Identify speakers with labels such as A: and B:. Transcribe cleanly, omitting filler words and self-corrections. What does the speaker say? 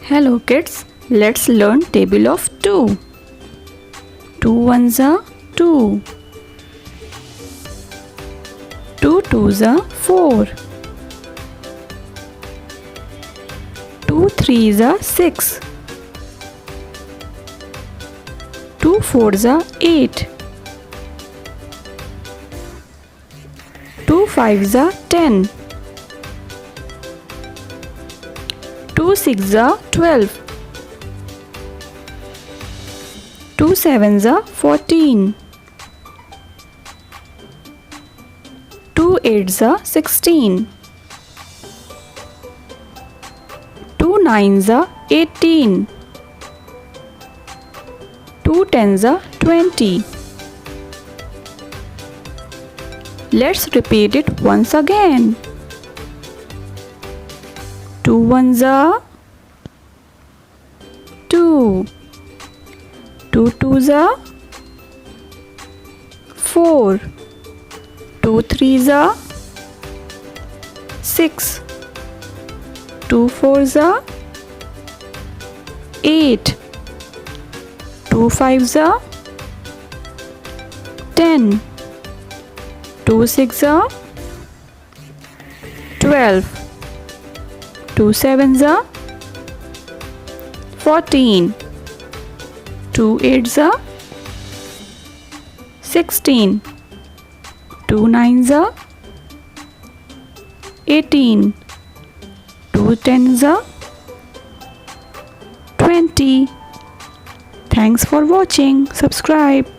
A: Hello kids, let's learn table of 2. 2 ones are 2. 2 twos are 4. 2 threes are 6. 2 fours are 8. 2 fives are 10. 2 sixes are 12. 2 sevens are 14. 2 eights are 16. 2 nines are 18. 2 tens are 20. Let's repeat it once again. 2 ones are 2. 2 twos are 4. 2 threes are 6. 2 fours are 8. 2 fives are 10. 2 sixes are 12. 2 sevens are 14. 2 eights are 16. 2 nines are 18. 2 tens are 20. Thanks for watching. Subscribe.